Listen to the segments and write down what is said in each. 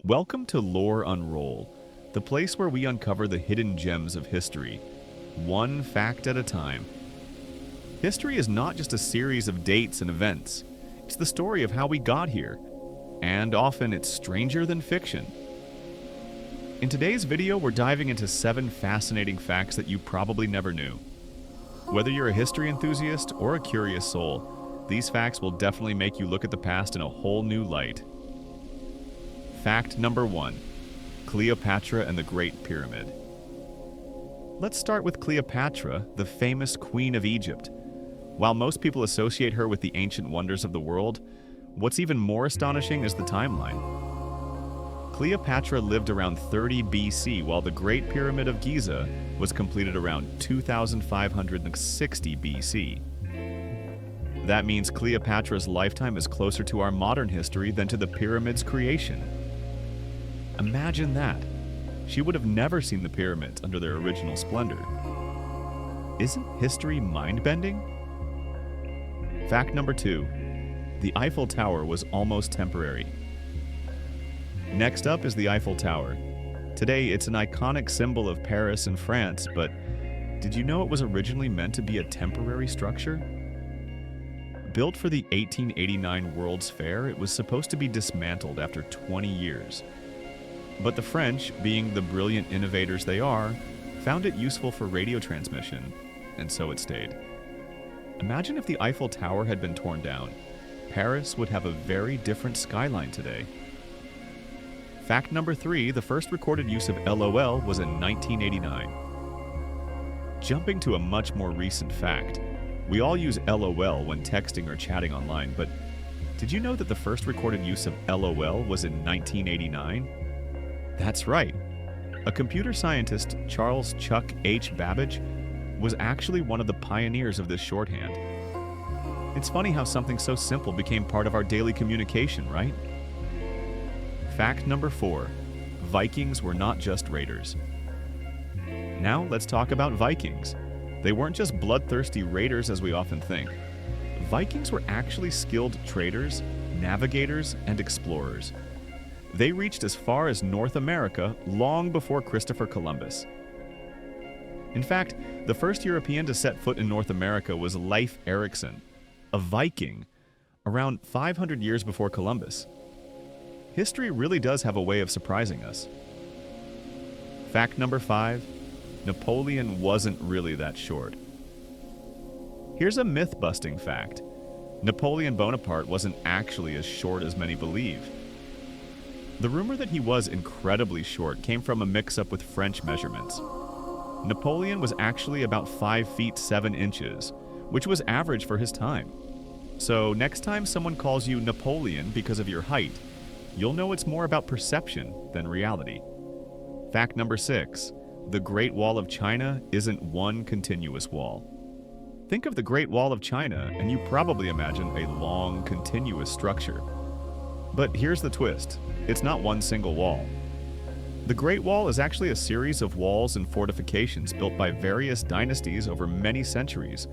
Welcome to Lore Unroll, the place where we uncover the hidden gems of history, one fact at a time. History is not just a series of dates and events, it's the story of how we got here, and often it's stranger than fiction. In today's video, we're diving into 7 fascinating facts that you probably never knew. Whether you're a history enthusiast or a curious soul, these facts will definitely make you look at the past in a whole new light. Fact number 1. Cleopatra and the Great Pyramid. Let's start with Cleopatra, the famous Queen of Egypt. While most people associate her with the ancient wonders of the world, what's even more astonishing is the timeline. Cleopatra lived around 30 BC, while the Great Pyramid of Giza was completed around 2560 BC. That means Cleopatra's lifetime is closer to our modern history than to the pyramid's creation. Imagine that. She would have never seen the pyramids under their original splendor. Isn't history mind-bending? Fact number 2. The Eiffel Tower was almost temporary. Next up is the Eiffel Tower. Today, it's an iconic symbol of Paris and France, but did you know it was originally meant to be a temporary structure? Built for the 1889 World's Fair, it was supposed to be dismantled after 20 years. But the French, being the brilliant innovators they are, found it useful for radio transmission, and so it stayed. Imagine if the Eiffel Tower had been torn down. Paris would have a very different skyline today. Fact number 3, the first recorded use of LOL was in 1989. Jumping to a much more recent fact, we all use LOL when texting or chatting online, but did you know that the first recorded use of LOL was in 1989? That's right. A computer scientist, Charles Chuck H. Babbage, was actually one of the pioneers of this shorthand. It's funny how something so simple became part of our daily communication, right? Fact number 4. Vikings were not just raiders. Now let's talk about Vikings. They weren't just bloodthirsty raiders as we often think. Vikings were actually skilled traders, navigators, and explorers. They reached as far as North America long before Christopher Columbus. In fact, the first European to set foot in North America was Leif Erikson, a Viking, around 500 years before Columbus. History really does have a way of surprising us. Fact number 5. Napoleon wasn't really that short. Here's a myth-busting fact. Napoleon Bonaparte wasn't actually as short as many believe. The rumor that he was incredibly short came from a mix-up with French measurements. Napoleon was actually about 5 feet 7 inches, which was average for his time. So next time someone calls you Napoleon because of your height, you'll know it's more about perception than reality. Fact number 6. The Great Wall of China isn't one continuous wall. Think of the Great Wall of China, and you probably imagine a long, continuous structure. But here's the twist. It's not one single wall. The Great Wall is actually a series of walls and fortifications built by various dynasties over many centuries.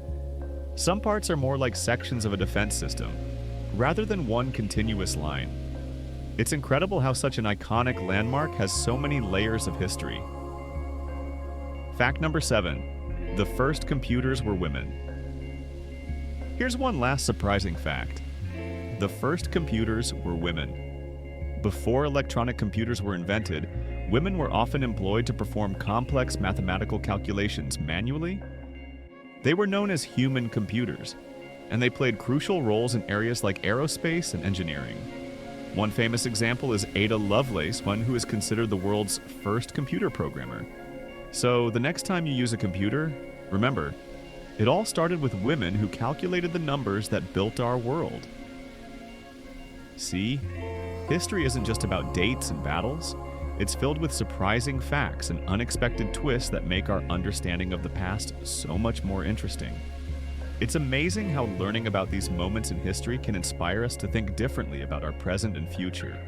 Some parts are more like sections of a defense system, rather than one continuous line. It's incredible how such an iconic landmark has so many layers of history. Fact number 7. The first computers were women. Here's one last surprising fact. The first computers were women. Before electronic computers were invented, women were often employed to perform complex mathematical calculations manually. They were known as human computers, and they played crucial roles in areas like aerospace and engineering. One famous example is Ada Lovelace, one who is considered the world's first computer programmer. So the next time you use a computer, remember, it all started with women who calculated the numbers that built our world. See? History isn't just about dates and battles. It's filled with surprising facts and unexpected twists that make our understanding of the past so much more interesting. It's amazing how learning about these moments in history can inspire us to think differently about our present and future.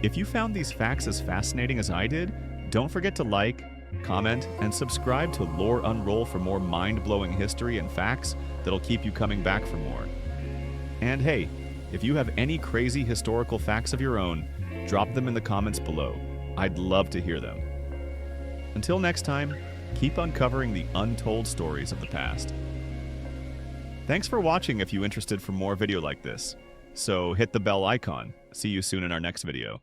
If you found these facts as fascinating as I did, don't forget to like, comment, and subscribe to Lore Unroll for more mind-blowing history and facts that'll keep you coming back for more. And hey, if you have any crazy historical facts of your own, Drop them in the comments below. I'd love to hear them. Until next time, keep uncovering the untold stories of the past. Thanks for watching if you're interested for more video like this. So hit the bell icon. See you soon in our next video.